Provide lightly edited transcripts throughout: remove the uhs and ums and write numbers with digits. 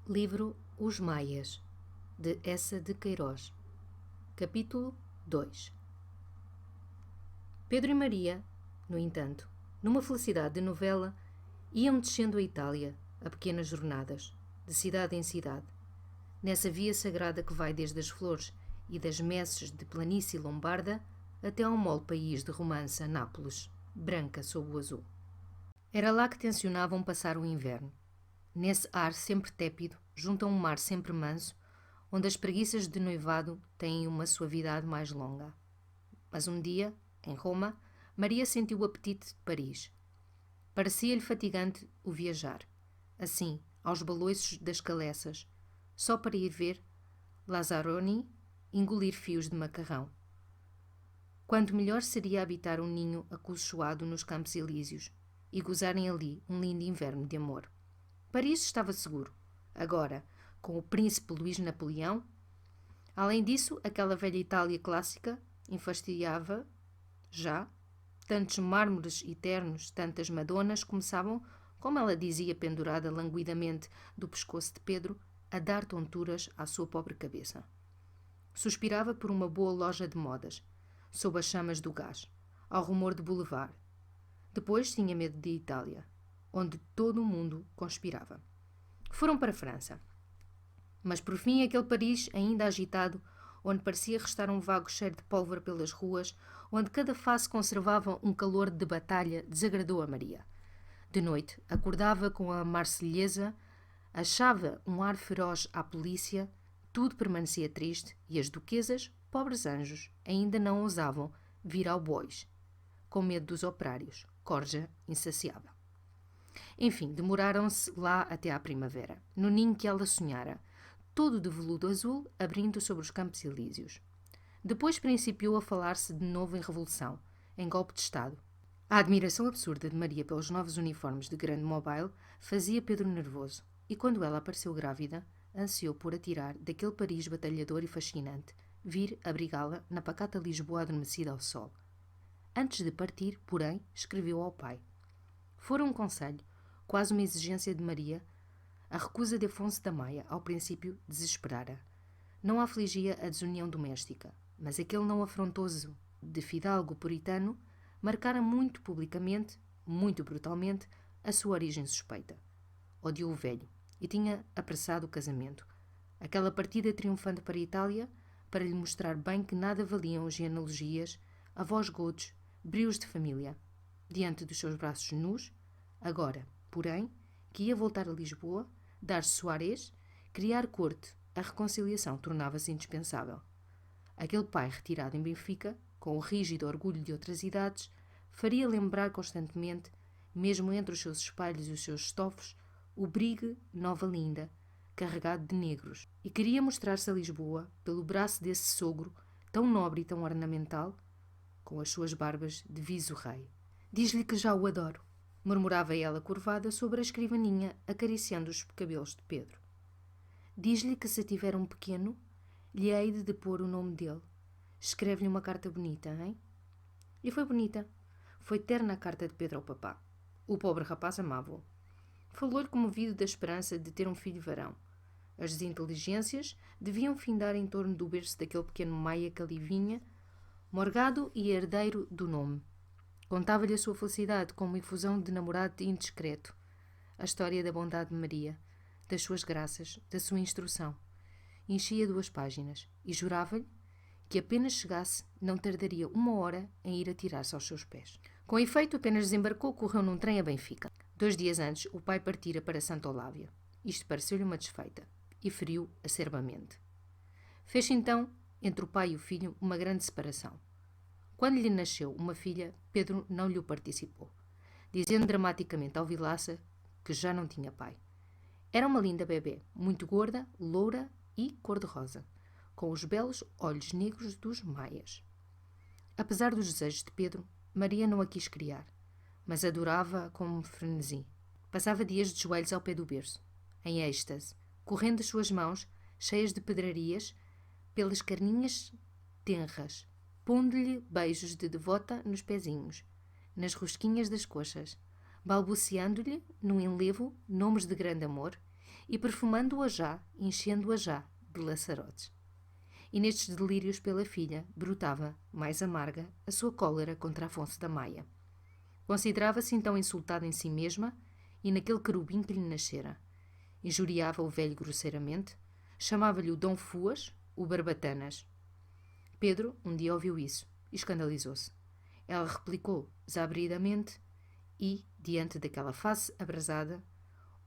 Livro Os Maias, de Eça de Queiroz. Capítulo 2. Pedro e Maria, no entanto, numa felicidade de novela, iam descendo a Itália, a pequenas jornadas, de cidade em cidade, nessa via sagrada que vai desde as flores e das messes de planície lombarda até ao mole país de romança, Nápoles, branca sob o azul. Era lá que tencionavam passar o inverno. Nesse ar sempre tépido, junto a um mar sempre manso, onde as preguiças de noivado têm uma suavidade mais longa. Mas um dia, em Roma, Maria sentiu o apetite de Paris. Parecia-lhe fatigante o viajar, assim, aos baloiços das caleças, só para ir ver Lazzaroni engolir fios de macarrão. Quanto melhor seria habitar um ninho acolchoado nos Campos Elíseos e gozarem ali um lindo inverno de amor. Paris estava seguro. Agora, com o príncipe Luís Napoleão. Além disso, aquela velha Itália clássica enfastiava já. Tantos mármores eternos, tantas madonas começavam, como ela dizia pendurada languidamente do pescoço de Pedro, a dar tonturas à sua pobre cabeça. Suspirava por uma boa loja de modas, sob as chamas do gás, ao rumor de boulevard. Depois tinha medo de Itália, onde todo o mundo conspirava. Foram para a França. Mas por fim aquele Paris ainda agitado, onde parecia restar um vago cheiro de pólvora pelas ruas, onde cada face conservava um calor de batalha, desagradou a Maria. De noite acordava com a Marselhesa, achava um ar feroz à polícia, tudo permanecia triste e as duquesas, pobres anjos, ainda não ousavam vir ao bois, com medo dos operários, corja insaciável. Enfim, demoraram-se lá até à primavera, no ninho que ela sonhara, todo de veludo azul, abrindo sobre os Campos Elíseos. Depois principiou a falar-se de novo em revolução, em golpe de Estado. A admiração absurda de Maria pelos novos uniformes de grande mobile fazia Pedro nervoso, e quando ela apareceu grávida, ansiou por atirar daquele Paris batalhador e fascinante, vir abrigá-la na pacata Lisboa adormecida ao sol. Antes de partir, porém, escreveu ao pai. Fora um conselho, quase uma exigência de Maria. A recusa de Afonso da Maia, ao princípio, desesperara. Não a afligia a desunião doméstica, mas aquele não afrontoso de fidalgo puritano marcara muito publicamente, muito brutalmente, a sua origem suspeita. Odiou o velho e tinha apressado o casamento. Aquela partida triunfante para a Itália, para lhe mostrar bem que nada valiam genealogias, avós godos, brios de família. Diante dos seus braços nus, agora, porém, que ia voltar a Lisboa, dar Soares, criar corte, a reconciliação tornava-se indispensável. Aquele pai retirado em Benfica, com o rígido orgulho de outras idades, faria lembrar constantemente, mesmo entre os seus espelhos e os seus estofos, o brigue Nova Linda, carregado de negros, e queria mostrar-se a Lisboa pelo braço desse sogro, tão nobre e tão ornamental, com as suas barbas de viso-rei. Diz-lhe que já o adoro, murmurava ela curvada sobre a escrivaninha, acariciando os cabelos de Pedro. Diz-lhe que se tiver um pequeno, lhe hei de pôr o nome dele. Escreve-lhe uma carta bonita, hein? E foi bonita. Foi terna a carta de Pedro ao papá. O pobre rapaz amava-o. Falou-lhe comovido da esperança de ter um filho varão. As desinteligências deviam findar em torno do berço daquele pequeno Maia que ali vinha, morgado e herdeiro do nome. Contava-lhe a sua felicidade com uma efusão de namorado indiscreto. A história da bondade de Maria, das suas graças, da sua instrução. Enchia 2 páginas e jurava-lhe que apenas chegasse não tardaria 1 hora em ir atirar-se aos seus pés. Com efeito, apenas desembarcou, correu num trem a Benfica. 2 dias antes, o pai partira para Santa Olávia. Isto pareceu-lhe uma desfeita e feriu acerbamente. Fez-se então, entre o pai e o filho, uma grande separação. Quando lhe nasceu uma filha, Pedro não lhe participou, dizendo dramaticamente ao Vilaça que já não tinha pai. Era uma linda bebê, muito gorda, loura e cor-de-rosa, com os belos olhos negros dos maias. Apesar dos desejos de Pedro, Maria não a quis criar, mas adorava-a com frenesi. Passava dias de joelhos ao pé do berço, em êxtase, correndo as suas mãos, cheias de pedrarias, pelas carninhas tenras, pondo-lhe beijos de devota nos pezinhos, nas rosquinhas das coxas, balbuciando-lhe, num enlevo, nomes de grande amor, e perfumando-a já, enchendo-a já de laçarotes. E nestes delírios pela filha brotava, mais amarga, a sua cólera contra Afonso da Maia. Considerava-se então insultada em si mesma e naquele querubim que lhe nascera. Injuriava o velho grosseiramente, chamava-lhe o Dom Fuas, o Barbatanas. Pedro um dia ouviu isso e escandalizou-se. Ela replicou desabridamente e, diante daquela face abrasada,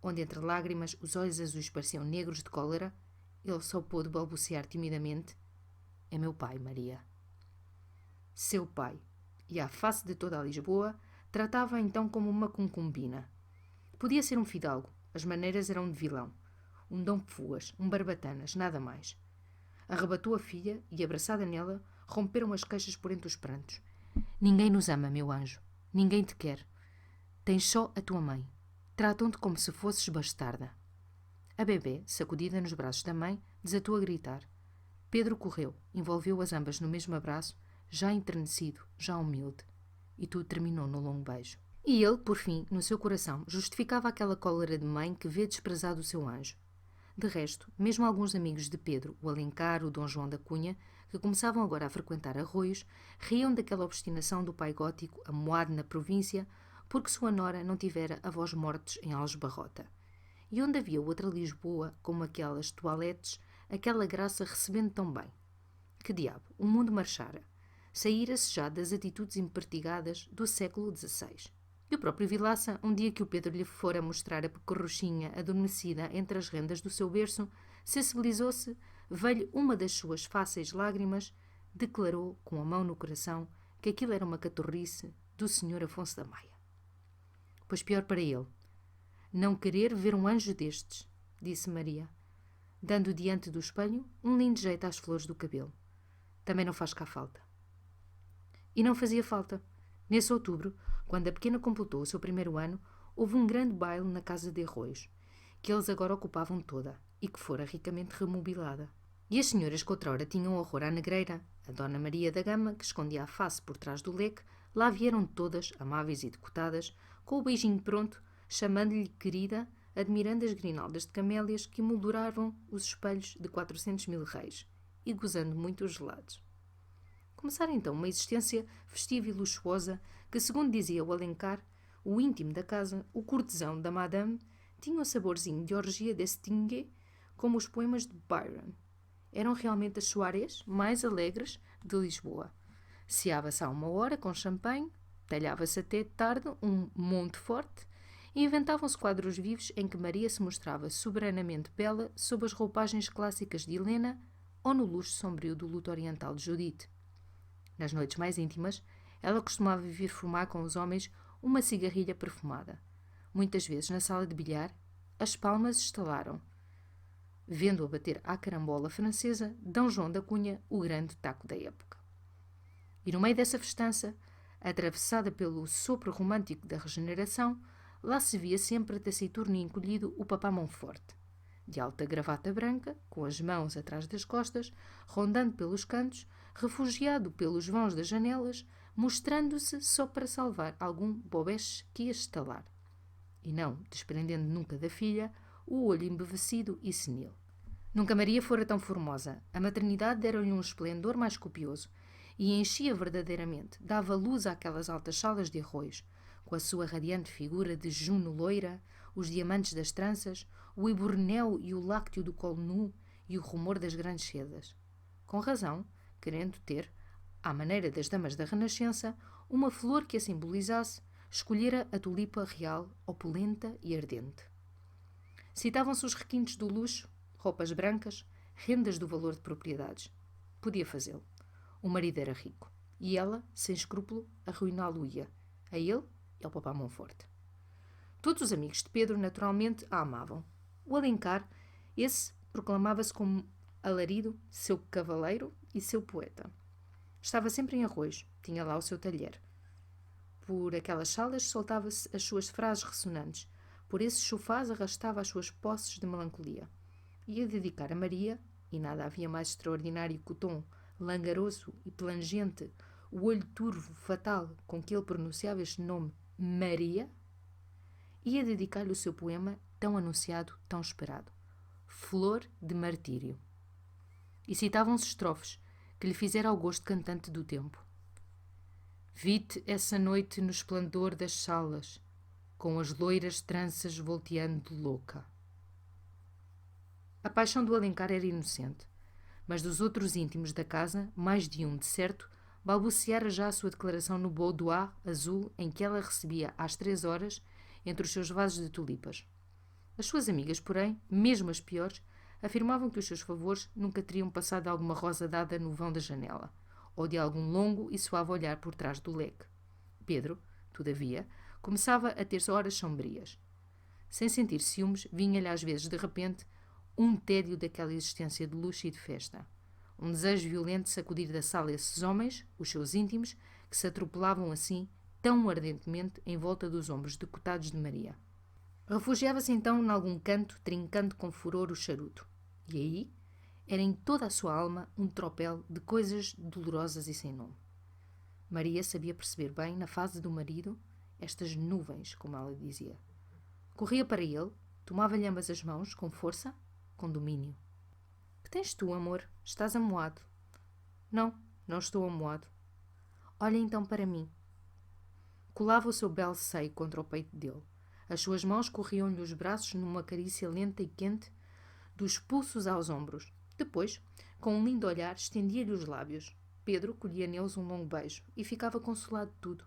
onde entre lágrimas os olhos azuis pareciam negros de cólera, ele só pôde balbuciar timidamente: é meu pai, Maria. Seu pai, e à face de toda a Lisboa, tratava-a então como uma concubina. Podia ser um fidalgo, as maneiras eram de vilão. Um Dom Fuas, um Barbatanas, nada mais. Arrebatou a filha e, abraçada nela, romperam as queixas por entre os prantos. Ninguém nos ama, meu anjo. Ninguém te quer. Tens só a tua mãe. Tratam-te como se fosses bastarda. A bebê, sacudida nos braços da mãe, desatou a gritar. Pedro correu, envolveu-as ambas no mesmo abraço, já enternecido, já humilde. E tudo terminou no longo beijo. E ele, por fim, no seu coração, justificava aquela cólera de mãe que vê desprezado o seu anjo. De resto, mesmo alguns amigos de Pedro, o Alencar, o Dom João da Cunha, que começavam agora a frequentar Arroios, riam daquela obstinação do pai gótico amoado na província, porque sua nora não tivera avós mortos em Aljubarrota. E onde havia outra Lisboa, como aquelas toaletes, aquela graça recebendo tão bem? Que diabo, o mundo marchara. Saíra-se já das atitudes impertigadas do século XVI. E o próprio Vilaça, um dia que o Pedro lhe fora mostrar a pecorruchinha adormecida entre as rendas do seu berço, sensibilizou-se, veio uma das suas fáceis lágrimas, declarou, com a mão no coração, que aquilo era uma catorrice do senhor Afonso da Maia. Pois pior para ele, não querer ver um anjo destes, disse Maria, dando diante do espelho um lindo jeito às flores do cabelo. Também não faz cá falta. E não fazia falta. Nesse outubro, quando a pequena completou o seu primeiro ano, houve um grande baile na casa de Arroios, que eles agora ocupavam toda e que fora ricamente remobilada. E as senhoras que outrora tinham horror à negreira, a Dona Maria da Gama, que escondia a face por trás do leque, lá vieram todas, amáveis e decotadas, com o beijinho pronto, chamando-lhe querida, admirando as grinaldas de camélias que emolduravam os espelhos de 400.000 reis e gozando muito os gelados. Começara então uma existência festiva e luxuosa que, segundo dizia o Alencar, o íntimo da casa, o cortesão da Madame, tinha um saborzinho de orgia d'estingue, como os poemas de Byron. Eram realmente as soirées mais alegres de Lisboa. Ceava-se à 1 hora com champanhe, talhava-se até tarde um monte forte e inventavam-se quadros vivos em que Maria se mostrava soberanamente bela sob as roupagens clássicas de Helena ou no luxo sombrio do luto oriental de Judite. Nas noites mais íntimas, ela costumava vir fumar com os homens uma cigarrilha perfumada. Muitas vezes, na sala de bilhar, as palmas estalaram, vendo-a bater à carambola francesa D. João da Cunha, o grande taco da época. E no meio dessa festança, atravessada pelo sopro romântico da regeneração, lá se via sempre taciturno e encolhido o papá Monforte, de alta gravata branca, com as mãos atrás das costas, rondando pelos cantos, refugiado pelos vãos das janelas, mostrando-se só para salvar algum bobeche que ia estalar. E não, desprendendo nunca da filha, o olho embevecido e senil. Nunca Maria fora tão formosa. A maternidade dera-lhe um esplendor mais copioso e enchia verdadeiramente, dava luz àquelas altas salas de Arroios, com a sua radiante figura de Juno loira, os diamantes das tranças, o ibornel e o lácteo do colo nu e o rumor das grandes sedas. Com razão, querendo ter, à maneira das damas da Renascença, uma flor que a simbolizasse, escolhera a tulipa real, opulenta e ardente. Citavam-se os requintes do luxo, roupas brancas, rendas do valor de propriedades. Podia fazê-lo. O marido era rico. E ela, sem escrúpulo, arruiná-lo-ia. A ele e ao papá Monforte. Todos os amigos de Pedro, naturalmente, a amavam. O Alencar, esse, proclamava-se como alarido, seu cavaleiro e seu poeta. Estava sempre em Arroios, tinha lá o seu talher. Por aquelas salas soltava-se as suas frases ressonantes, por esses sofás arrastava as suas posses de melancolia. Ia dedicar a Maria, e nada havia mais extraordinário que o tom langaroso e plangente, o olho turvo, fatal, com que ele pronunciava este nome, Maria, ia dedicar-lhe o seu poema tão anunciado, tão esperado. Flor de martírio. E citavam-se estrofes que lhe fizeram ao gosto cantante do tempo. Vi-te essa noite no esplendor das salas, com as loiras tranças volteando louca. A paixão do Alencar era inocente, mas dos outros íntimos da casa, mais de um, de certo, balbuciara já a sua declaração no boudoir azul em que ela recebia às 3 horas entre os seus vasos de tulipas. As suas amigas, porém, mesmo as piores, afirmavam que os seus favores nunca teriam passado de alguma rosa dada no vão da janela, ou de algum longo e suave olhar por trás do leque. Pedro, todavia, começava a ter horas sombrias. Sem sentir ciúmes, vinha-lhe às vezes, de repente, um tédio daquela existência de luxo e de festa. Um desejo violento de sacudir da sala esses homens, os seus íntimos, que se atropelavam assim, tão ardentemente, em volta dos ombros decotados de Maria. Refugiava-se então nalgum canto, trincando com furor o charuto. E aí era em toda a sua alma um tropel de coisas dolorosas e sem nome. Maria sabia perceber bem, na fase do marido, estas nuvens, como ela dizia. Corria para ele, tomava-lhe ambas as mãos, com força, com domínio. Que tens tu, amor? Estás amoado. Não, não estou amoado. Olha então para mim. Colava o seu belo seio contra o peito dele. As suas mãos corriam-lhe os braços numa carícia lenta e quente, dos pulsos aos ombros. Depois, com um lindo olhar, estendia-lhe os lábios. Pedro colhia neles um longo beijo e ficava consolado de tudo.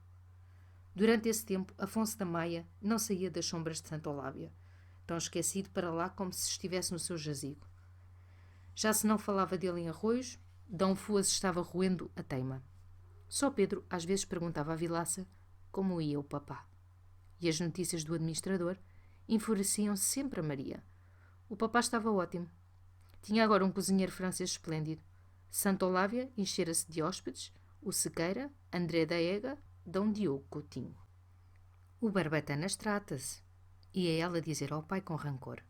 Durante esse tempo, Afonso da Maia não saía das sombras de Santa Olábia, tão esquecido para lá como se estivesse no seu jazigo. Já se não falava dele em arroios, D. Fuas estava roendo a teima. Só Pedro às vezes perguntava à Vilaça como ia o papá. E as notícias do administrador enfureciam sempre a Maria. O papá estava ótimo. Tinha agora um cozinheiro francês esplêndido. Santa Olávia enchera-se de hóspedes, o Sequeira, André da Ega, D. Diogo Coutinho. O Barbatanas trata-se, ia ela dizer ao pai com rancor.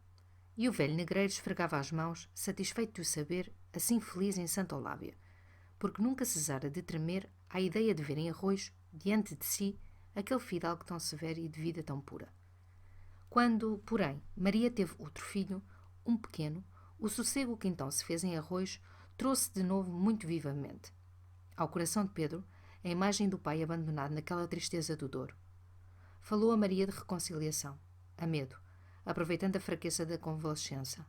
E o velho negreiro esfregava as mãos, satisfeito de o saber, assim feliz em Santa Olávia, porque nunca cesara de tremer à ideia de ver em arroz, diante de si, aquele fidalgo tão severo e de vida tão pura. Quando, porém, Maria teve outro filho, um pequeno, o sossego que então se fez em arroz trouxe de novo muito vivamente ao coração de Pedro a imagem do pai abandonado naquela tristeza do Douro. Falou a Maria de reconciliação, a medo, aproveitando a fraqueza da convalescença.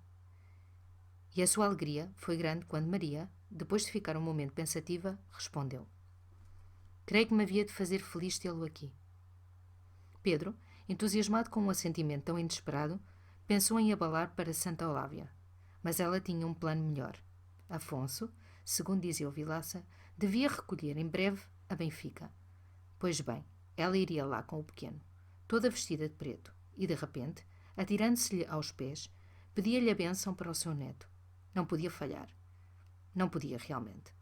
E a sua alegria foi grande quando Maria, depois de ficar um momento pensativa, respondeu: creio que me havia de fazer feliz tê-lo aqui. Pedro, entusiasmado com um assentimento tão inesperado, pensou em abalar para Santa Olávia. Mas ela tinha um plano melhor. Afonso, segundo dizia o Vilaça, devia recolher em breve a Benfica. Pois bem, ela iria lá com o pequeno, toda vestida de preto, e de repente, atirando-se-lhe aos pés, pedia-lhe a bênção para o seu neto. Não podia falhar. Não podia realmente.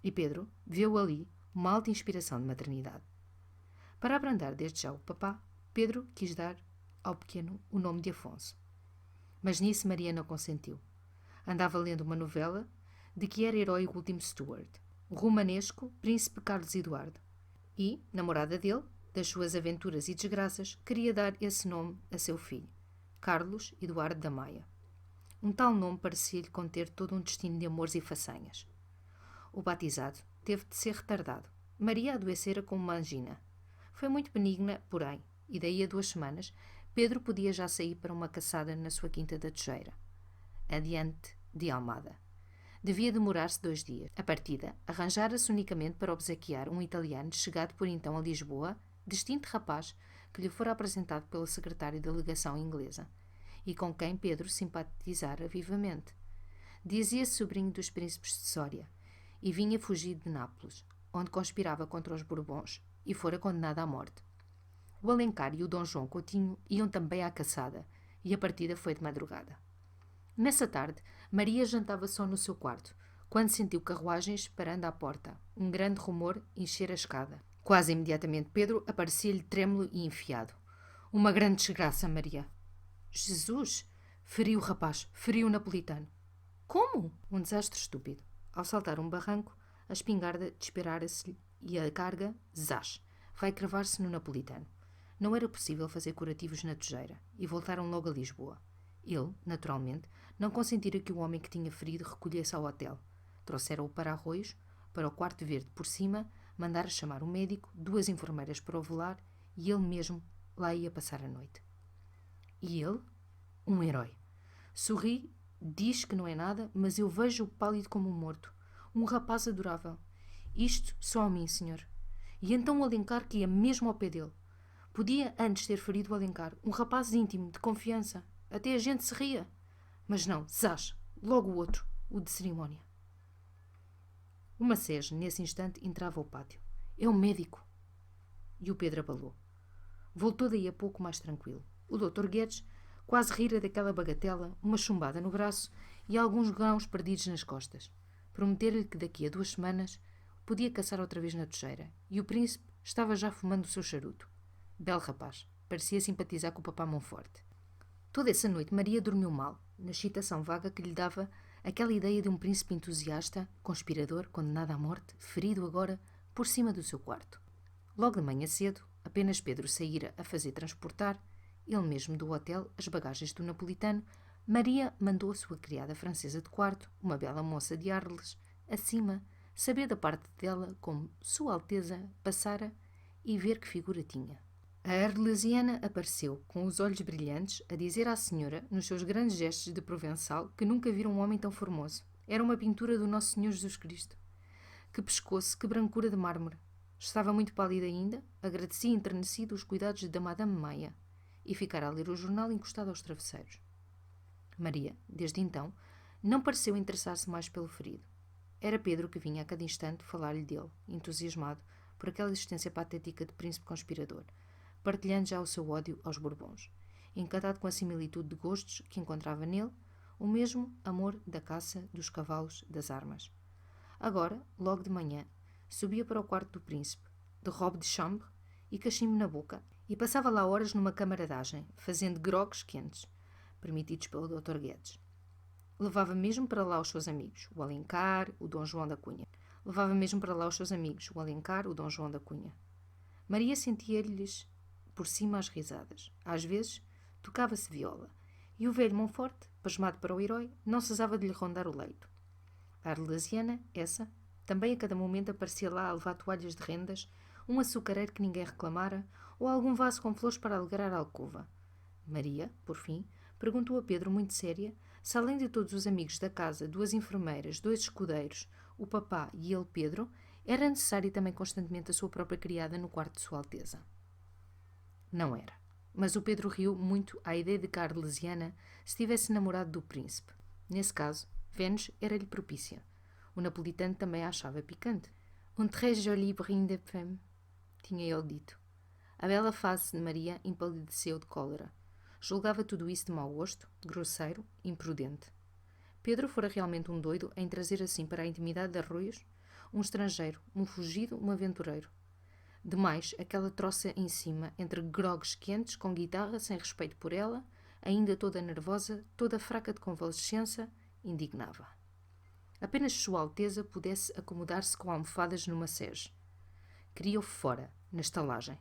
E Pedro viu ali uma alta inspiração de maternidade. Para abrandar desde já o papá, Pedro quis dar ao pequeno o nome de Afonso. Mas nisso Maria não consentiu. Andava lendo uma novela de que era herói o último Stuart, o romanesco príncipe Carlos Eduardo. E, namorada dele, das suas aventuras e desgraças, queria dar esse nome a seu filho, Carlos Eduardo da Maia. Um tal nome parecia-lhe conter todo um destino de amores e façanhas. O batizado teve de ser retardado. Maria adoecera com uma angina. Foi muito benigna, porém, e daí a 2 semanas, Pedro podia já sair para uma caçada na sua quinta da Tejeira, adiante de Almada. Devia demorar-se 2 dias. A partida arranjara-se unicamente para obsequiar um italiano chegado por então a Lisboa, distinto rapaz que lhe fora apresentado pelo secretário da legação inglesa, e com quem Pedro simpatizara vivamente. Dizia-se sobrinho dos príncipes de Sória, e vinha fugido de Nápoles, onde conspirava contra os Bourbons, e fora condenado à morte. O Alencar e o Dom João Coutinho iam também à caçada, e a partida foi de madrugada. Nessa tarde, Maria jantava só no seu quarto, quando sentiu carruagens parando à porta. Um grande rumor encher a escada. Quase imediatamente Pedro aparecia-lhe trêmulo e enfiado. Uma grande desgraça, Maria. Jesus! Feriu o rapaz, feriu o napolitano. Como? Um desastre estúpido. Ao saltar um barranco, a espingarda disparara-se-lhe e a carga, zás, vai cravar-se no napolitano. Não era possível fazer curativos na Tojeira e voltaram logo a Lisboa. Ele, naturalmente, não consentira que o homem que tinha ferido recolhesse ao hotel. Trouxeram-o para Arroios, para o quarto verde por cima, mandara chamar um médico, 2 enfermeiras para o velar e ele mesmo lá ia passar a noite. E ele? Um herói. Sorri, diz que não é nada, mas eu vejo-o pálido como um morto. Um rapaz adorável. Isto só a mim, senhor. E então o Alencar que ia mesmo ao pé dele. Podia antes ter ferido o Alencar, um rapaz íntimo, de confiança. Até a gente se ria. Mas não, zás, logo o outro, o de cerimónia. O Macés, nesse instante, entrava ao pátio. É um médico. E o Pedro abalou. Voltou daí a pouco mais tranquilo. O Dr. Guedes quase rira daquela bagatela, uma chumbada no braço e alguns grãos perdidos nas costas. Prometer-lhe que daqui a 2 semanas podia caçar outra vez na Tojeira. E o príncipe estava já fumando o seu charuto. Belo rapaz. Parecia simpatizar com o papá Monforte. Toda essa noite Maria dormiu mal, na excitação vaga que lhe dava aquela ideia de um príncipe entusiasta, conspirador, condenado à morte, ferido agora por cima do seu quarto. Logo de manhã cedo, apenas Pedro saíra a fazer transportar, ele mesmo do hotel, as bagagens do napolitano, Maria mandou a sua criada francesa de quarto, uma bela moça de Arles, acima, saber da parte dela como Sua Alteza passara e ver que figura tinha. A arlesiana apareceu, com os olhos brilhantes, a dizer à senhora, nos seus grandes gestos de provençal, que nunca vira um homem tão formoso. Era uma pintura do Nosso Senhor Jesus Cristo. Que pescoço, que brancura de mármore. Estava muito pálida ainda, agradecia enternecido os cuidados da Madame Maia e ficara a ler o jornal encostado aos travesseiros. Maria, desde então, não pareceu interessar-se mais pelo ferido. Era Pedro que vinha a cada instante falar-lhe dele, entusiasmado por aquela existência patética de príncipe conspirador, partilhando já o seu ódio aos Bourbons, encantado com a similitude de gostos que encontrava nele, o mesmo amor da caça, dos cavalos, das armas. Agora, logo de manhã, subia para o quarto do príncipe, de robe de chambre e cachimbo na boca, e passava lá horas numa camaradagem, fazendo grogues quentes, permitidos pelo Dr. Guedes. Levava mesmo para lá os seus amigos, o Alencar, o Dom João da Cunha. Maria sentia-lhes por cima as risadas. Às vezes, tocava-se viola, e o velho Monforte, pasmado para o herói, não cessava de lhe rondar o leito. A arlesiana, essa, também a cada momento aparecia lá a levar toalhas de rendas, um açucareiro que ninguém reclamara, ou algum vaso com flores para alegrar a alcova. Maria, por fim, perguntou a Pedro, muito séria, se além de todos os amigos da casa, 2 enfermeiras, 2 escudeiros, o papá e ele, Pedro, era necessário também constantemente a sua própria criada no quarto de Sua Alteza. Não era. Mas o Pedro riu muito à ideia de que a arlesiana se tivesse namorado do príncipe. Nesse caso, Vênus era-lhe propícia. O napolitano também a achava picante. Un très joli brin de femme, tinha ele dito. A bela face de Maria empalideceu de cólera. Julgava tudo isso de mau gosto, grosseiro, imprudente. Pedro fora realmente um doido em trazer assim para a intimidade de Arroios um estrangeiro, um fugido, um aventureiro. Demais, aquela troça em cima, entre grogues quentes, com guitarra, sem respeito por ela, ainda toda nervosa, toda fraca de convalescença, indignava. Apenas Sua Alteza pudesse acomodar-se com almofadas numa sege. Queria-o fora, na estalagem.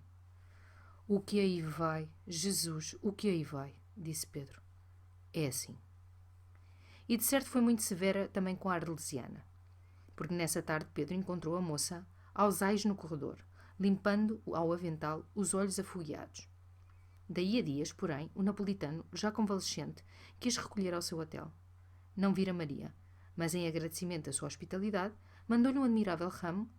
O que aí vai, Jesus, o que aí vai, disse Pedro. É assim. E de certo foi muito severa também com a arlesiana, porque nessa tarde Pedro encontrou a moça aos ais no corredor, limpando ao avental os olhos afogueados. Daí a dias, porém, o napolitano, já convalescente, quis recolher ao seu hotel. Não vira Maria, mas em agradecimento à sua hospitalidade, mandou-lhe um admirável ramo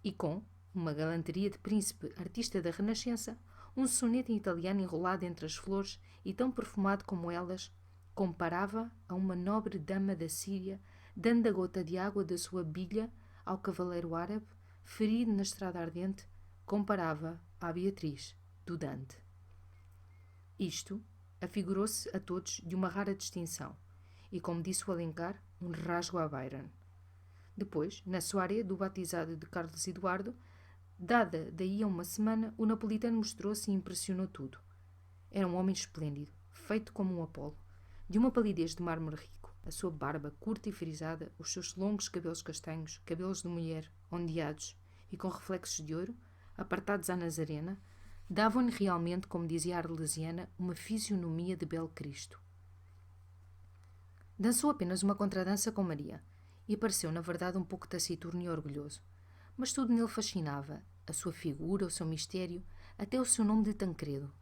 e, com uma galanteria de príncipe artista da Renascença, um soneto em italiano enrolado entre as flores e tão perfumado como elas, comparava a uma nobre dama da Síria, dando a gota de água da sua bilha ao cavaleiro árabe, ferido na estrada ardente, comparava à Beatriz, do Dante. Isto afigurou-se a todos de uma rara distinção, e, como disse o Alencar, um rasgo a Byron. Depois, na soirée do batizado de Carlos Eduardo, dada daí a uma semana, o napolitano mostrou-se e impressionou tudo. Era um homem esplêndido, feito como um Apolo, de uma palidez de mármore rico, a sua barba curta e frisada, os seus longos cabelos castanhos, cabelos de mulher, ondeados e com reflexos de ouro, apartados à nazarena, davam-lhe realmente, como dizia a arlesiana, uma fisionomia de belo Cristo. Dançou apenas uma contradança com Maria, e pareceu, na verdade, um pouco taciturno e orgulhoso. Mas tudo nele fascinava, a sua figura, o seu mistério, até o seu nome de Tancredo.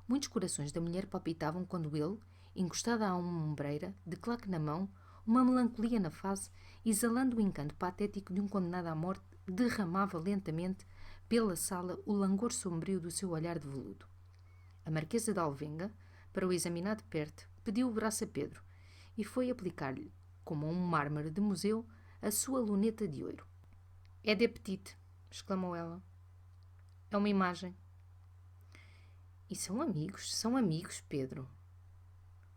Muitos corações da mulher palpitavam quando ele, encostado a uma ombreira, de claque na mão, uma melancolia na face, exalando o encanto patético de um condenado à morte, derramava lentamente pela sala o langor sombrio do seu olhar de veludo. A Marquesa de Alvenga, para o examinar de perto, pediu o braço a Pedro e foi aplicar-lhe, como a um mármore de museu, a sua luneta de ouro. «É de apetite», exclamou ela. «É uma imagem». «E são amigos, Pedro».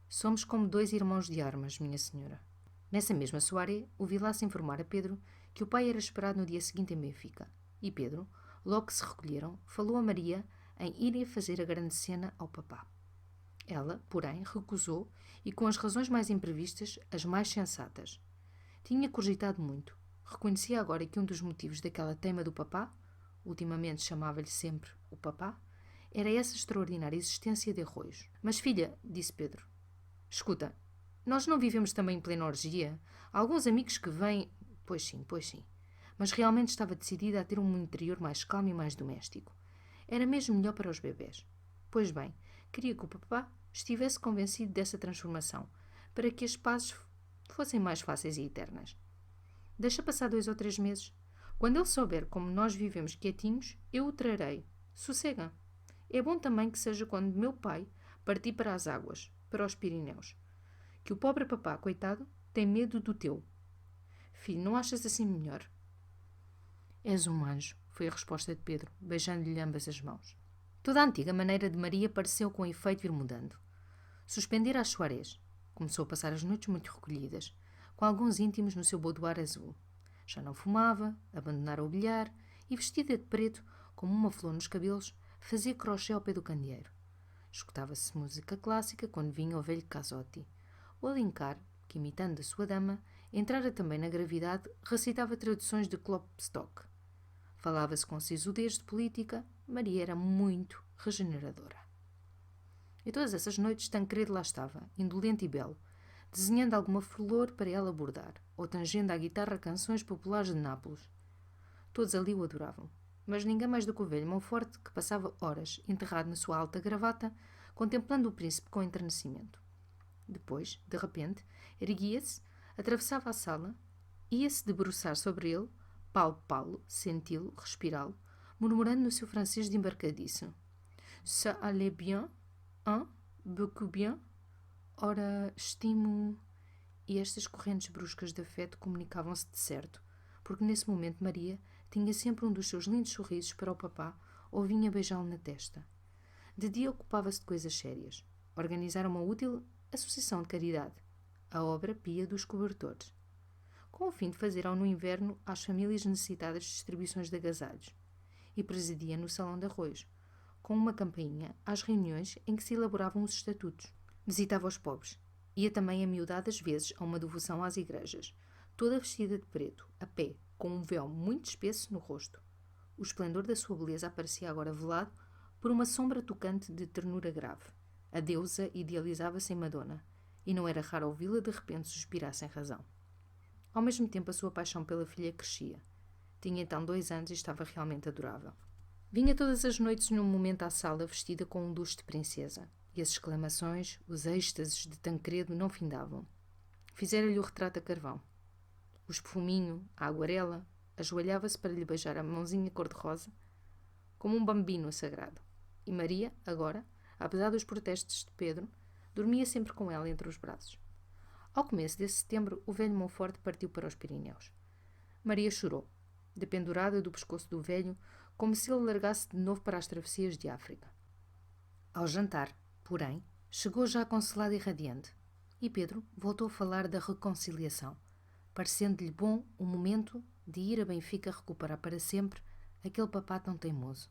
«Somos como dois irmãos de armas, minha senhora». Nessa mesma soirée, o Vilaça informar a Pedro que o pai era esperado no dia seguinte em Benfica, e Pedro, logo que se recolheram, falou a Maria em irem fazer a grande cena ao papá. Ela, porém, recusou, e com as razões mais imprevistas, as mais sensatas. Tinha cogitado muito. Reconhecia agora que um dos motivos daquela teima do papá, ultimamente chamava-lhe sempre o papá, era essa extraordinária existência de arroios. «Mas, filha», disse Pedro, «escuta, nós não vivemos também em plena orgia? Há alguns amigos que vêm...» Pois sim. Mas realmente estava decidida a ter um interior mais calmo e mais doméstico. Era mesmo melhor para os bebés. Pois bem, queria que o papá estivesse convencido dessa transformação, para que as pazes fossem mais fáceis e eternas. «Deixa passar 2 ou 3 meses. Quando ele souber como nós vivemos quietinhos, eu o trarei. Sossega. É bom também que seja quando meu pai partir para as águas, para os Pirineus. Que o pobre papá, coitado, tem medo do teu. Filho, não achas assim melhor?» «És um anjo», foi a resposta de Pedro, beijando-lhe ambas as mãos. Toda a antiga maneira de Maria pareceu com efeito ir mudando. Suspendera as soirées. Começou a passar as noites muito recolhidas, com alguns íntimos no seu boudoir azul. Já não fumava, abandonara o bilhar e, vestida de preto, como uma flor nos cabelos, fazia crochê ao pé do candeeiro. Escutava-se música clássica quando vinha o velho Casotti. O Alencar, que imitando a sua dama, entrara também na gravidade, recitava traduções de Klopstock. Falava-se com sisudez de política. Maria era muito regeneradora. E todas essas noites Tancredo lá estava, indolente e belo, desenhando alguma flor para ela bordar, ou tangendo à guitarra canções populares de Nápoles. Todos ali o adoravam, mas ninguém mais do que o velho Monforte, que passava horas enterrado na sua alta gravata, contemplando o príncipe com enternecimento. Depois, de repente, erguia-se, atravessava a sala, ia-se debruçar sobre ele, palpá-lo, senti-lo, respirá-lo, murmurando no seu francês de embarcadiço: «Ça allait bien? Hein? Beaucoup bien? Ora, estimo...» E estas correntes bruscas de afeto comunicavam-se de certo, porque nesse momento Maria tinha sempre um dos seus lindos sorrisos para o papá ou vinha beijá-lo na testa. De dia ocupava-se de coisas sérias. Organizara uma útil associação de caridade, a obra pia dos cobertores, com o fim de fazer no inverno às famílias necessitadas distribuições de agasalhos, e presidia no salão de arroz, com uma campainha, às reuniões em que se elaboravam os estatutos. Visitava os pobres. Ia também amiudadas vezes a uma devoção às igrejas, toda vestida de preto, a pé, com um véu muito espesso no rosto. O esplendor da sua beleza aparecia agora velado por uma sombra tocante de ternura grave. A deusa idealizava-se em Madonna, e não era raro ouvi-la de repente suspirar sem razão. Ao mesmo tempo, a sua paixão pela filha crescia. Tinha então 2 anos e estava realmente adorável. Vinha todas as noites num momento à sala vestida com um luxo de princesa, e as exclamações, os êxtases de Tancredo não findavam. Fizera-lhe o retrato a carvão. O espuminho, a aguarela, ajoelhava-se para lhe beijar a mãozinha cor-de-rosa, como um bambino sagrado. E Maria, agora, apesar dos protestos de Pedro, dormia sempre com ela entre os braços. Ao começo desse setembro, o velho Monforte partiu para os Pirineus. Maria chorou, dependurada do pescoço do velho, como se ele largasse de novo para as travessias de África. Ao jantar, porém, chegou já consolada e radiante, e Pedro voltou a falar da reconciliação, parecendo-lhe bom o momento de ir a Benfica recuperar para sempre aquele papá tão teimoso.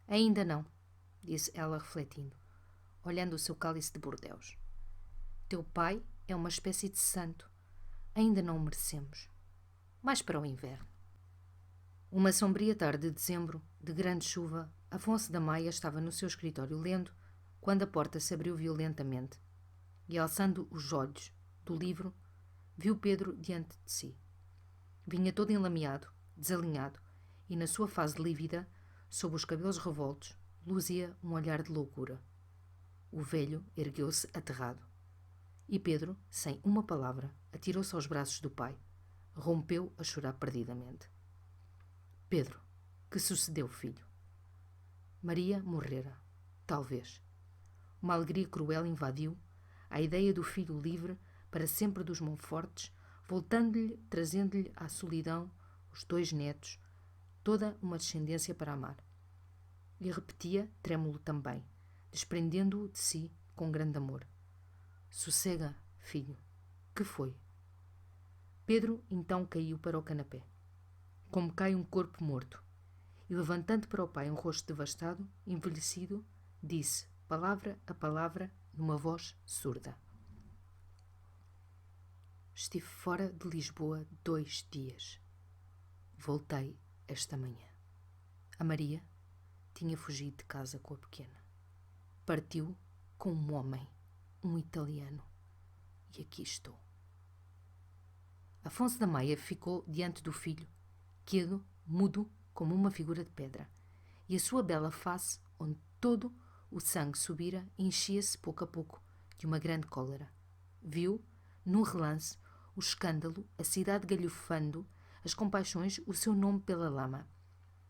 «Ainda não», disse ela refletindo, olhando o seu cálice de Bordeus. «Teu pai é uma espécie de santo. Ainda não o merecemos. Mais para o inverno.» Uma sombria tarde de dezembro, de grande chuva, Afonso da Maia estava no seu escritório lendo, quando a porta se abriu violentamente, e alçando os olhos do livro, viu Pedro diante de si. Vinha todo enlameado, desalinhado, e na sua face lívida, sob os cabelos revoltos, luzia um olhar de loucura. O velho ergueu-se aterrado. E Pedro, sem uma palavra, atirou-se aos braços do pai. Rompeu a chorar perdidamente. Pedro, que sucedeu, filho? Maria morrera, talvez. Uma alegria cruel invadiu a ideia do filho livre para sempre dos Monfortes, voltando-lhe, trazendo-lhe à solidão os 2 netos, toda uma descendência para amar. E repetia, trêmulo também, desprendendo-o de si com grande amor. Sossega, filho. Que foi? Pedro então caiu para o canapé, como cai um corpo morto, e levantando para o pai um rosto devastado, envelhecido, disse, palavra a palavra, numa voz surda. Estive fora de Lisboa 2 dias. Voltei esta manhã. A Maria tinha fugido de casa com a pequena. Partiu com um homem, um italiano. E aqui estou. Afonso da Maia ficou diante do filho, quedo, mudo, como uma figura de pedra, e a sua bela face, onde todo o sangue subira, enchia-se pouco a pouco de uma grande cólera. Viu, num relance, o escândalo, a cidade galhofando, as compaixões, o seu nome pela lama.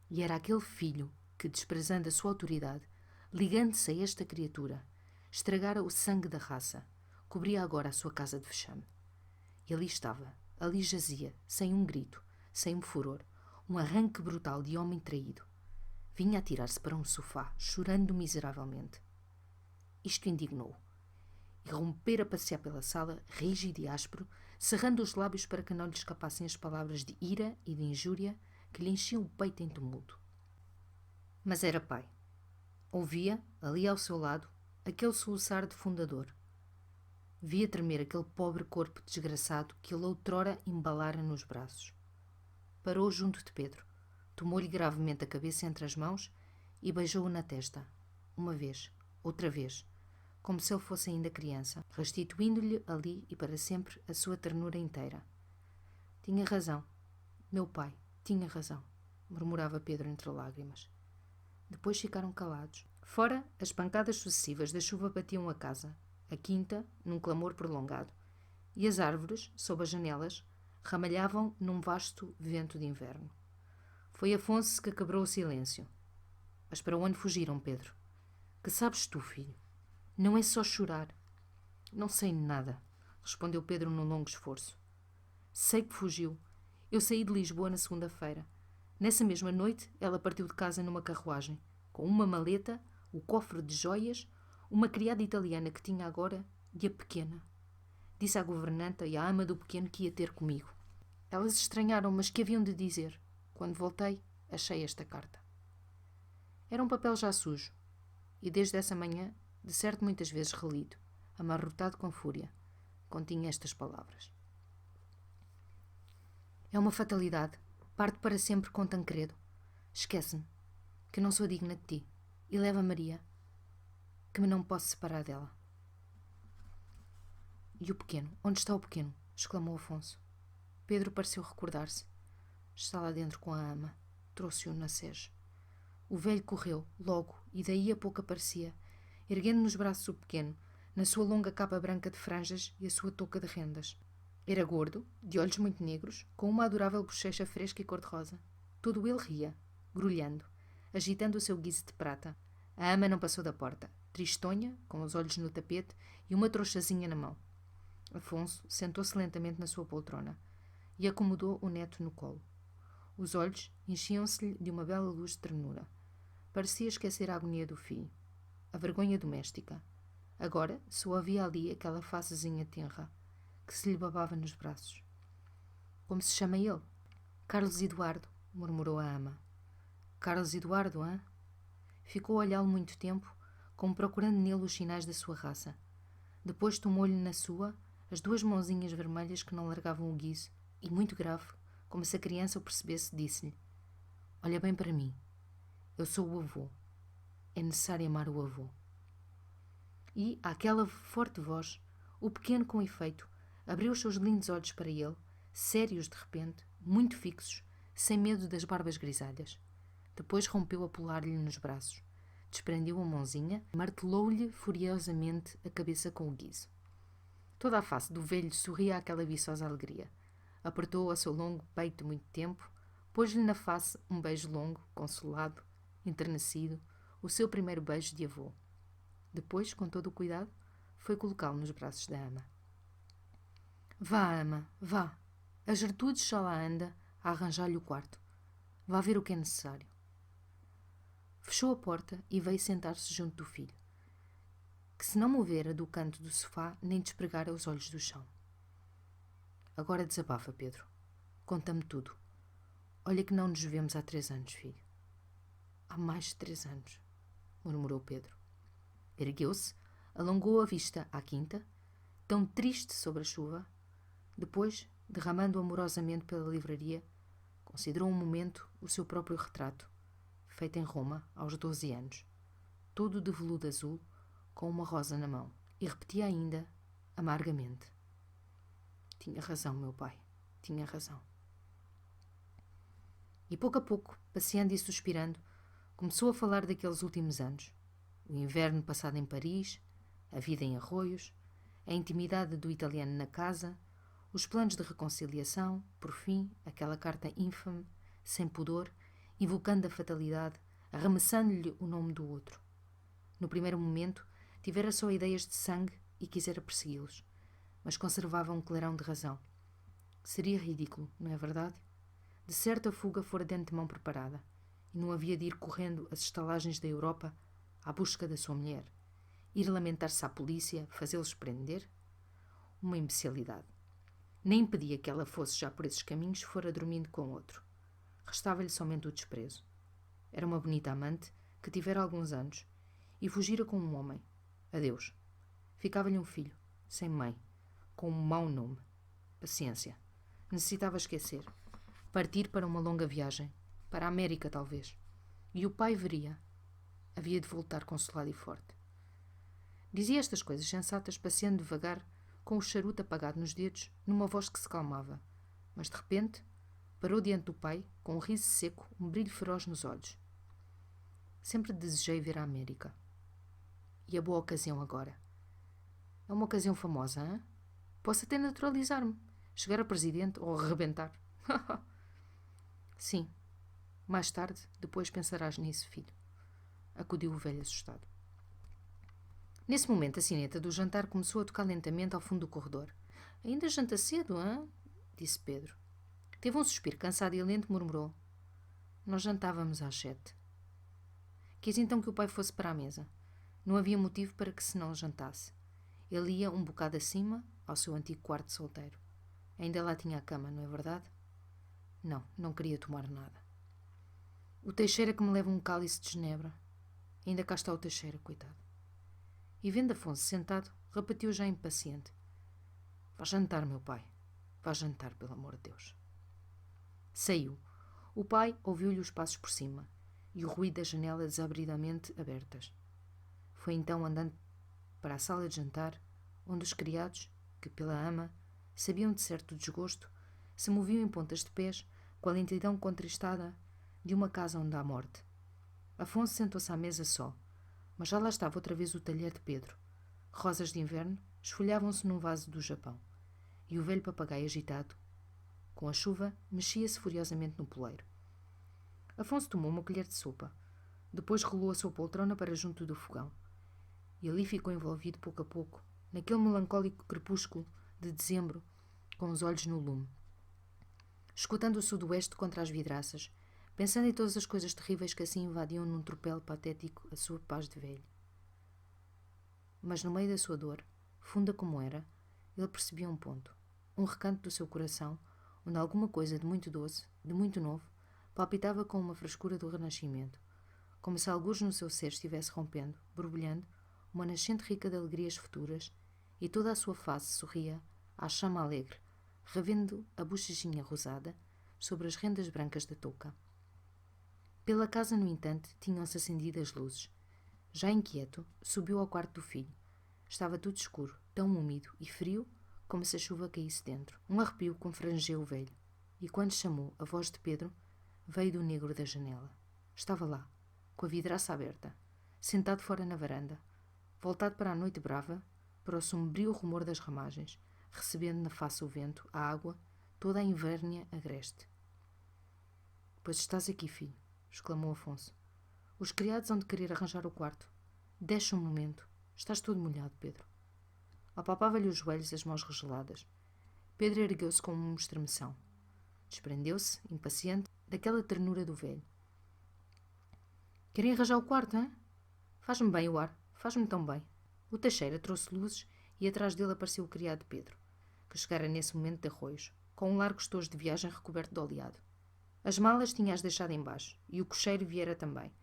E era aquele filho que, desprezando a sua autoridade, ligando-se a esta criatura, estragara o sangue da raça, cobria agora a sua casa de vexame. E ali estava, ali jazia, sem um grito, sem um furor, um arranque brutal de homem traído. Vinha a tirar-se para um sofá, chorando miseravelmente. Isto indignou-o. E romper a passear pela sala, rígido e áspero, cerrando os lábios para que não lhe escapassem as palavras de ira e de injúria que lhe enchiam o peito em tumulto. Mas era pai. Ouvia, ali ao seu lado, aquele soluçar de fundador. Via tremer aquele pobre corpo desgraçado que ele outrora embalara nos braços. Parou junto de Pedro, tomou-lhe gravemente a cabeça entre as mãos e beijou-o na testa, uma vez, outra vez, como se ele fosse ainda criança, restituindo-lhe ali e para sempre a sua ternura inteira. Tinha razão, meu pai, tinha razão, murmurava Pedro entre lágrimas. Depois ficaram calados. Fora, as pancadas sucessivas da chuva batiam a casa, a quinta, num clamor prolongado, e as árvores, sob as janelas, ramalhavam num vasto vento de inverno. Foi Afonso que quebrou o silêncio. Mas para onde fugiram, Pedro? Que sabes tu, filho? Não é só chorar. Não sei nada, respondeu Pedro num longo esforço. Sei que fugiu. Eu saí de Lisboa na segunda-feira. Nessa mesma noite, ela partiu de casa numa carruagem, com uma maleta, o cofre de joias, uma criada italiana que tinha agora e a pequena. Disse à governanta e à ama do pequeno que ia ter comigo. Elas estranharam, mas que haviam de dizer? Quando voltei, achei esta carta. Era um papel já sujo, e desde essa manhã, de certo muitas vezes relido, amarrotado com fúria, continha estas palavras. É uma fatalidade. Parto para sempre com Tancredo. Esquece-me, que não sou digna de ti, e leva Maria, que me não posso separar dela. E o pequeno? Onde está o pequeno? Exclamou Afonso. Pedro pareceu recordar-se. Está lá dentro com a ama. Trouxe-o na sege. O velho correu, logo, e daí a pouco aparecia, erguendo nos braços o pequeno, na sua longa capa branca de franjas e a sua touca de rendas. Era gordo, de olhos muito negros, com uma adorável bochecha fresca e cor-de-rosa. Todo ele ria, grulhando, agitando o seu guize de prata. A ama não passou da porta, tristonha, com os olhos no tapete e uma trouxazinha na mão. Afonso sentou-se lentamente na sua poltrona e acomodou o neto no colo. Os olhos enchiam-se-lhe de uma bela luz de ternura. Parecia esquecer a agonia do filho, a vergonha doméstica. Agora só havia ali aquela facezinha tenra, que se lhe babava nos braços. Como se chama ele? Carlos Eduardo, murmurou a ama. Carlos Eduardo, hã? Ficou a olhá-lo muito tempo, como procurando nele os sinais da sua raça. Depois tomou-lhe na sua as 2 mãozinhas vermelhas que não largavam o guizo, e muito grave, como se a criança o percebesse, disse-lhe: Olha bem para mim. Eu sou o avô. é necessário amar o avô. E, àquela forte voz, o pequeno, com efeito, abriu os seus lindos olhos para ele, sérios de repente, muito fixos, sem medo das barbas grisalhas. Depois rompeu a pular-lhe nos braços, desprendeu a mãozinha, martelou-lhe furiosamente a cabeça com o guizo. Toda a face do velho sorria àquela viçosa alegria. Apertou ao seu longo peito muito tempo, pôs-lhe na face um beijo longo, consolado, enternecido, o seu primeiro beijo de avô. Depois, com todo o cuidado, foi colocá-lo nos braços da ama. Vá, ama, vá. A Gertrudes já lá anda a arranjar-lhe o quarto. Vá ver o que é necessário. Fechou a porta e veio sentar-se junto do filho, que se não movera do canto do sofá nem despregara os olhos do chão. Agora desabafa, Pedro. Conta-me tudo. Olha que não nos vemos há 3 anos, filho. Há mais de 3 anos, murmurou Pedro. Ergueu-se, alongou a vista à quinta, tão triste sobre a chuva. Depois, derramando amorosamente pela livraria, considerou um momento o seu próprio retrato, feito em Roma aos 12 anos, todo de veludo azul, com uma rosa na mão, e repetia ainda, amargamente: tinha razão, meu pai, tinha razão. E pouco a pouco, passeando e suspirando, começou a falar daqueles últimos anos, o inverno passado em Paris, a vida em Arroios, a intimidade do italiano na casa, os planos de reconciliação, por fim, aquela carta ínfame, sem pudor, invocando a fatalidade, arremessando-lhe o nome do outro. No primeiro momento, tivera só ideias de sangue e quisera persegui-los, mas conservava um clarão de razão. Seria ridículo, não é verdade? De certo a fuga fora de antemão preparada, e não havia de ir correndo as estalagens da Europa à busca da sua mulher. Ir lamentar-se à polícia, fazê-los prender? Uma imbecilidade. Nem impedia que ela fosse já por esses caminhos, fora dormindo com outro. Restava-lhe somente o desprezo. Era uma bonita amante que tivera alguns anos e fugira com um homem. Adeus. Ficava-lhe um filho, sem mãe, com um mau nome. Paciência. Necessitava esquecer. Partir para uma longa viagem. Para a América, talvez. E o pai veria. Havia de voltar consolado e forte. Dizia estas coisas sensatas, passeando devagar, com o charuto apagado nos dedos, numa voz que se calmava. Mas, de repente, parou diante do pai, com um riso seco, um brilho feroz nos olhos. Sempre desejei ver a América. E a boa ocasião agora. É uma ocasião famosa, hein? Posso até naturalizar-me, chegar a presidente ou arrebentar. Sim. Mais tarde, depois pensarás nisso, filho. Acudiu o velho assustado. Nesse momento, a sineta do jantar começou a tocar lentamente ao fundo do corredor. Ainda janta cedo, hein? Disse Pedro. Teve um suspiro cansado e lento, murmurou. Nós jantávamos às 7. Quis então que o pai fosse para a mesa. Não havia motivo para que se não jantasse. Ele ia um bocado acima, ao seu antigo quarto solteiro. Ainda lá tinha a cama, não é verdade? Não, não queria tomar nada. O Teixeira que me leva um cálice de genebra. Ainda cá está o Teixeira, coitado. E vendo Afonso sentado, repetiu já impaciente. Vá jantar, meu pai. Vá jantar, pelo amor de Deus. Saiu. O pai ouviu-lhe os passos por cima e o ruído da janela desabridamente abertas. Foi então andando para a sala de jantar, onde os criados, que pela ama sabiam de certo desgosto, se moviam em pontas de pés com a lentidão contristada de uma casa onde há morte. Afonso sentou-se à mesa só, mas já lá estava outra vez o talher de Pedro. Rosas de inverno esfolhavam-se num vaso do Japão, e o velho papagaio agitado, com a chuva, mexia-se furiosamente no poleiro. Afonso tomou uma colher de sopa, depois rolou a sua poltrona para junto do fogão, e ali ficou envolvido pouco a pouco, naquele melancólico crepúsculo de dezembro, com os olhos no lume, escutando o sudoeste contra as vidraças, pensando em todas as coisas terríveis que assim invadiam num tropel patético a sua paz de velho. Mas no meio da sua dor, funda como era, ele percebia um ponto, um recanto do seu coração, onde alguma coisa de muito doce, de muito novo, palpitava com uma frescura do renascimento, como se algures no seu ser estivesse rompendo, borbulhando, uma nascente rica de alegrias futuras, e toda a sua face sorria à chama alegre, revendo a bochechinha rosada sobre as rendas brancas da touca. Pela casa, no entanto, tinham-se acendido as luzes. Já inquieto, subiu ao quarto do filho. Estava tudo escuro, tão úmido e frio como se a chuva caísse dentro. Um arrepio confrangeu o velho, e quando chamou, a voz de Pedro veio do negro da janela. Estava lá, com a vidraça aberta, sentado fora na varanda, voltado para a noite brava, para o sombrio rumor das ramagens, recebendo na face o vento, a água, toda a invérnia agreste. Pois estás aqui, filho, exclamou Afonso. Os criados hão de querer arranjar o quarto. Deixa um momento. Estás todo molhado, Pedro. Apalpava-lhe os joelhos e as mãos regeladas. Pedro ergueu-se com uma estremeção. Desprendeu-se, impaciente, daquela ternura do velho. Querem arranjar o quarto, hein? Faz-me bem o ar. Faz-me tão bem. O Teixeira trouxe luzes e atrás dele apareceu o criado de Pedro, que chegara nesse momento de arroios, com um largo estojo de viagem recoberto de oleado. As malas tinha-as deixado embaixo, e o cocheiro viera também,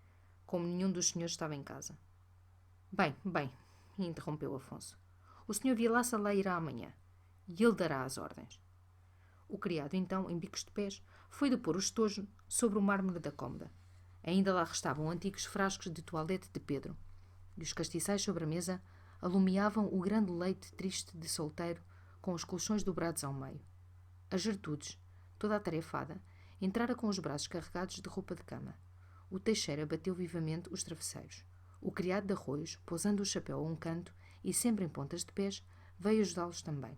como nenhum dos senhores estava em casa. Bem, interrompeu Afonso. O senhor Vilaça lá irá amanhã, e ele dará as ordens. O criado, então, em bicos de pés, foi depor o estojo sobre o mármore da cômoda. Ainda lá restavam antigos frascos de toalete de Pedro, e os castiçais sobre a mesa alumiavam o grande leite triste de solteiro com os colchões dobrados ao meio. A Gertrudes, toda atarefada, entrara com os braços carregados de roupa de cama. O Teixeira bateu vivamente os travesseiros. O criado de arroios, pousando o chapéu a um canto e sempre em pontas de pés, veio ajudá-los também.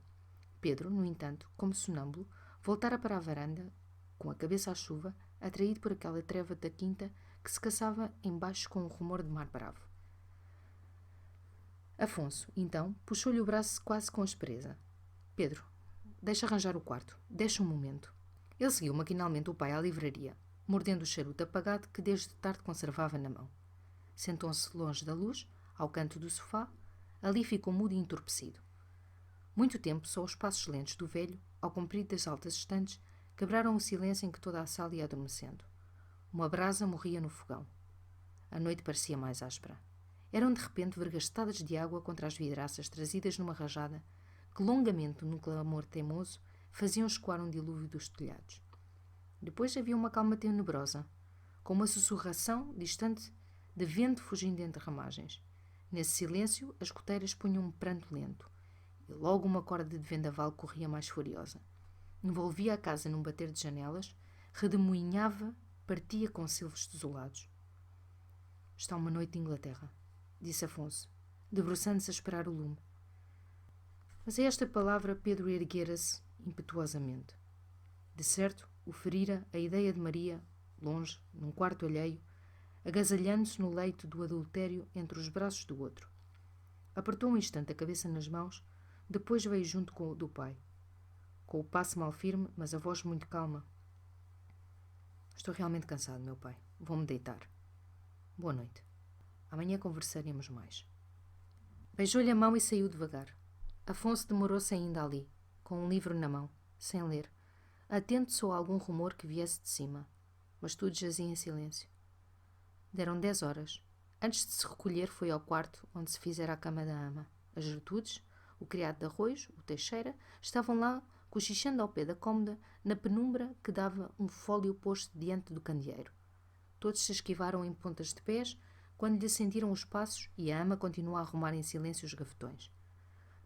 Pedro, no entanto, como sonâmbulo, voltara para a varanda, com a cabeça à chuva, atraído por aquela treva da quinta que se caçava embaixo com um rumor de mar bravo. Afonso, então, puxou-lhe o braço quase com aspereza. Pedro, deixa arranjar o quarto. Deixa um momento. Ele seguiu maquinalmente o pai à livraria, mordendo o charuto apagado que desde tarde conservava na mão. Sentou-se longe da luz, ao canto do sofá. Ali ficou mudo e entorpecido. Muito tempo só os passos lentos do velho, ao comprido das altas estantes, quebraram o silêncio em que toda a sala ia adormecendo. Uma brasa morria no fogão. A noite parecia mais áspera. Eram de repente vergastadas de água contra as vidraças trazidas numa rajada que, longamente, num clamor teimoso, faziam escoar um dilúvio dos telhados. Depois havia uma calma tenebrosa, com uma sussurração distante de vento fugindo entre ramagens. Nesse silêncio, as goteiras punham um pranto lento, e logo uma corda de vendaval corria mais furiosa. Envolvia a casa num bater de janelas, redemoinhava, partia com silvos desolados. Está uma noite de Inglaterra, disse Afonso, debruçando-se a esperar o lume. Mas a esta palavra Pedro erguera-se impetuosamente. De certo, o ferira a ideia de Maria, longe, num quarto alheio, agasalhando-se no leito do adultério entre os braços do outro. Apertou um instante a cabeça nas mãos, depois veio junto com o do pai, com o passo mal firme, mas a voz muito calma. Estou realmente cansado, meu pai. Vou-me deitar. Boa noite. Amanhã conversaremos mais. Beijou-lhe a mão e saiu devagar. Afonso demorou-se ainda ali, com um livro na mão, sem ler, atento só a algum rumor que viesse de cima, mas tudo jazia em silêncio. Deram 10 horas. Antes de se recolher, foi ao quarto onde se fizera a cama da ama. As Gertrudes, o criado de arroios, o Teixeira, estavam lá, cochichando ao pé da cômoda, na penumbra que dava um fólio posto diante do candeeiro. Todos se esquivaram em pontas de pés quando lhe sentiram os passos e a ama continuou a arrumar em silêncio os gavetões.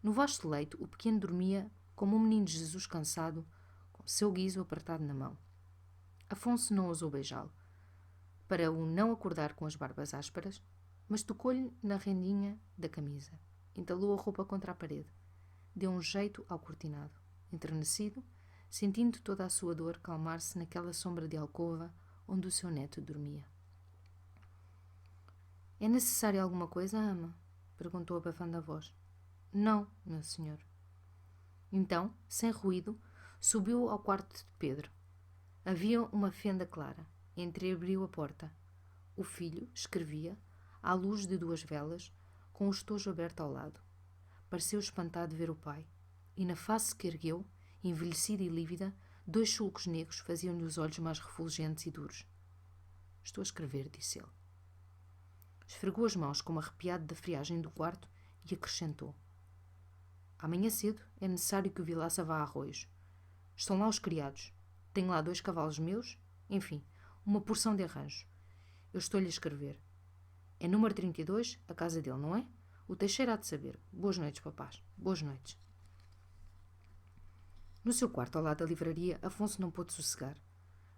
No vasto leito, o pequeno dormia como um menino de Jesus cansado, com o seu guiso apertado na mão. Afonso não ousou beijá-lo, para o não acordar com as barbas ásperas, mas tocou-lhe na rendinha da camisa, entalou a roupa contra a parede, deu um jeito ao cortinado, enternecido, sentindo toda a sua dor calmar-se naquela sombra de alcova onde o seu neto dormia. — É necessário alguma coisa, ama? Perguntou abafando a voz. — Não, meu senhor. Então, sem ruído, subiu ao quarto de Pedro. Havia uma fenda clara. Entreabriu a porta. O filho escrevia, à luz de 2 velas, com o estojo aberto ao lado. Pareceu espantado de ver o pai, e na face que ergueu, envelhecida e lívida, 2 sulcos negros faziam-lhe os olhos mais refulgentes e duros. — Estou a escrever, disse ele. Esfregou as mãos como arrepiado da friagem do quarto e acrescentou. Amanhã cedo é necessário que o Vilaça vá a arroios. Estão lá os criados. Tenho lá 2 cavalos meus. Enfim, uma porção de arranjo. Eu estou-lhe a escrever. É número 32, a casa dele, não é? O Teixeira há de saber. Boas noites, papás. Boas noites. No seu quarto, ao lado da livraria, Afonso não pôde sossegar.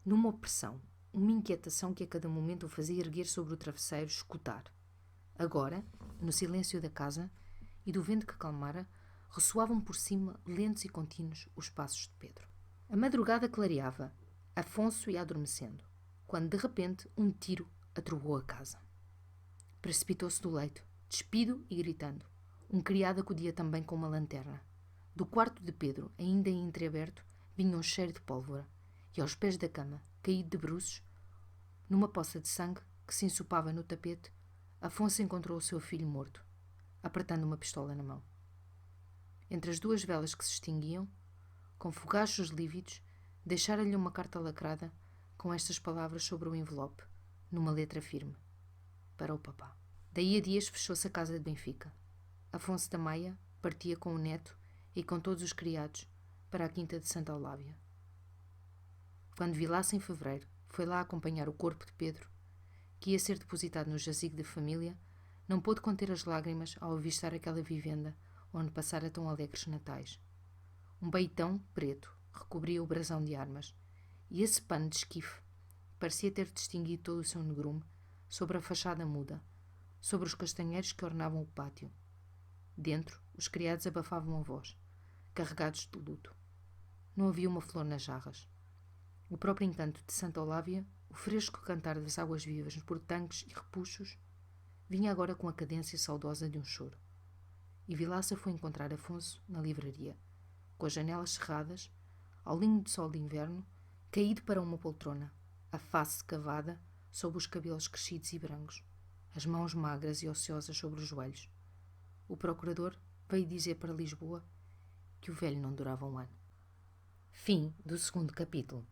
Numa opressão, uma inquietação que a cada momento o fazia erguer sobre o travesseiro, escutar. Agora, no silêncio da casa e do vento que calmara, ressoavam por cima, lentos e contínuos, os passos de Pedro. A madrugada clareava. Afonso ia adormecendo, quando de repente um tiro atroou a casa. Precipitou-se do leito, despido e gritando. Um criado acudia também com uma lanterna. Do quarto de Pedro, ainda entreaberto, vinha um cheiro de pólvora, e aos pés da cama, caído de bruços, numa poça de sangue que se ensopava no tapete, Afonso encontrou o seu filho morto, apertando uma pistola na mão. Entre as duas velas que se extinguiam, com fogachos lívidos, deixara-lhe uma carta lacrada com estas palavras sobre o envelope, numa letra firme. Para o papá. Daí a dias fechou-se a casa de Benfica. Afonso da Maia partia com o neto e com todos os criados para a quinta de Santa Eulávia. Quando Vilaça, em fevereiro, foi lá acompanhar o corpo de Pedro, que ia ser depositado no jazigo de família, não pôde conter as lágrimas ao avistar aquela vivenda onde passara tão alegres natais. Um baitão preto recobria o brasão de armas, e esse pano de esquife parecia ter distinguido todo o seu negrume sobre a fachada muda, sobre os castanheiros que ornavam o pátio. Dentro, os criados abafavam a voz, carregados de luto. Não havia uma flor nas jarras. O próprio encanto de Santa Eulávia, o fresco cantar das águas vivas por tanques e repuxos, vinha agora com a cadência saudosa de um choro. E Vilaça foi encontrar Afonso na livraria, com as janelas cerradas, ao linho de sol de inverno, caído para uma poltrona, a face cavada sob os cabelos crescidos e brancos, as mãos magras e ociosas sobre os joelhos. O procurador veio dizer para Lisboa que o velho não durava um ano. Fim do 2º capítulo.